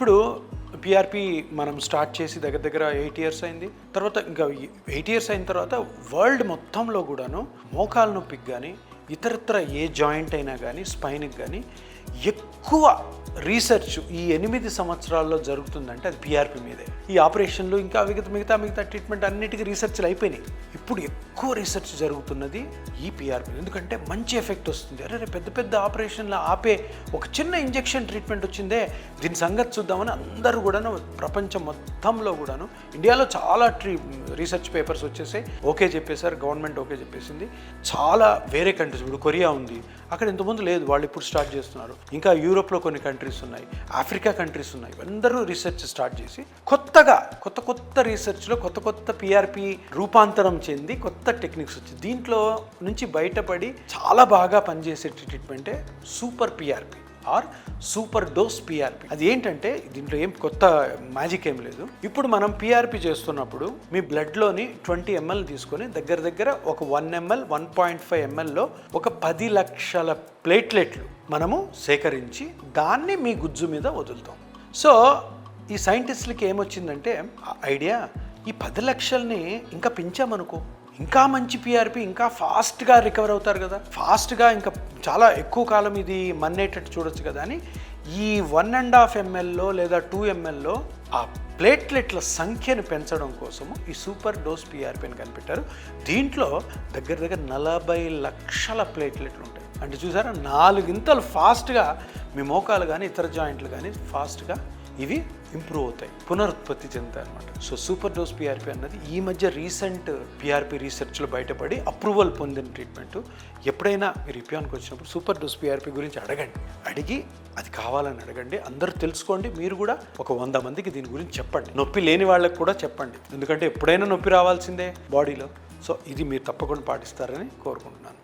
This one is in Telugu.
ఇప్పుడు పిఆర్పి మనం స్టార్ట్ చేసి దగ్గర 8 years అయింది. తర్వాత ఇంకా 8 years అయిన తర్వాత వరల్డ్ మొత్తంలో కూడాను మోకాలు నొప్పికి కానీ ఇతరత్ర ఏ జాయింట్ అయినా కానీ స్పైన్కి కానీ ఎక్కువ రీసెర్చ్ ఈ 8 సంవత్సరాల్లో జరుగుతుందంటే అది పిఆర్పి మీదే. ఈ ఆపరేషన్లు ఇంకా మిగతా ట్రీట్మెంట్ అన్నిటికీ రీసెర్చ్లు అయిపోయినాయి. ఇప్పుడు ఎక్కువ రీసెర్చ్ జరుగుతున్నది ఈ పిఆర్పి. ఎందుకంటే మంచి ఎఫెక్ట్ వస్తుంది. అరే పెద్ద ఆపరేషన్లు ఆపే ఒక చిన్న ఇంజెక్షన్ ట్రీట్మెంట్ వచ్చిందే, దీని సంగతి చూద్దామని అందరూ కూడాను ప్రపంచం మొత్తంలో కూడాను, ఇండియాలో చాలా రీసెర్చ్ పేపర్స్ వచ్చేసాయి, ఓకే చెప్పేశారు, గవర్నమెంట్ ఓకే చెప్పేసింది. చాలా వేరే కంట్రీస్, ఇప్పుడు కొరియా ఉంది, అక్కడ ఇంతకుముందు లేదు, వాళ్ళు ఇప్పుడు స్టార్ట్ చేస్తున్నారు. ఇంకా యూరోప్లో కొన్ని కంట్రీస్ ఉన్నాయి, ఆఫ్రికా కంట్రీస్ ఉన్నాయి. అందరూ రీసెర్చ్ స్టార్ట్ చేసి కొత్త రీసెర్చ్లో కొత్త పిఆర్పి రూపాంతరం చెంది కొత్త టెక్నిక్స్ వచ్చి దీంట్లో నుంచి బయటపడి చాలా బాగా పనిచేసే ట్రీట్మెంటే super PRP or super dose PRP. అది ఏంటంటే దీంట్లో ఏం కొత్త మ్యాజిక్ ఏం లేదు. ఇప్పుడు మనం పిఆర్పి చేస్తున్నప్పుడు మీ బ్లడ్లోని 20 ml తీసుకొని దగ్గర ఒక 1 ml 1.5 mlలో ఒక 10 లక్షల ప్లేట్లెట్లు మనము సేకరించి దాన్ని మీ గుజ్జు మీద వదులుతాం. సో ఈ సైంటిస్టులకి ఏమొచ్చిందంటే ఐడియా, ఈ 10 లక్షల్ని ఇంకా పెంచామనుకో, ఇంకా మంచి పిఆర్పి, ఇంకా ఫాస్ట్గా రికవర్ అవుతారు కదా, ఫాస్ట్గా ఇంకా చాలా ఎక్కువ కాలం ఇది మన్నేటట్టు చూడొచ్చు కదా అని ఈ 1.5 mlలో లేదా 2 mlలో ఆ ప్లేట్లెట్ల సంఖ్యను పెంచడం కోసము ఈ సూపర్ డోస్ పిఆర్పిని కనిపెట్టారు. దీంట్లో దగ్గర 40 లక్షల ప్లేట్లెట్లు ఉంటాయి. అంటే చూసారా, 4 ఇంతలు ఫాస్ట్గా మీ మోకాలు కానీ ఇతర జాయింట్లు కానీ ఫాస్ట్గా ఇవి ఇంప్రూవ్ అవుతాయి, పునరుత్పత్తి చెందుతాయి అనమాట. సో సూపర్ డోస్ పిఆర్పి అన్నది ఈ మధ్య రీసెంట్ పిఆర్పి రీసెర్చ్లో బయటపడి అప్రూవల్ పొందిన ట్రీట్మెంట్. ఎప్పుడైనా మీరు ఇపియాన్కి వచ్చినప్పుడు సూపర్ డోస్ పిఆర్పి గురించి అడిగి అది కావాలని అడగండి. అందరూ తెలుసుకోండి. మీరు కూడా ఒక 100 మందికి దీని గురించి చెప్పండి. నొప్పి లేని వాళ్ళకి కూడా చెప్పండి, ఎందుకంటే ఎప్పుడైనా నొప్పి రావాల్సిందే బాడీలో. సో ఇది మీరు తప్పకుండా పాటిస్తారని కోరుకుంటున్నాను.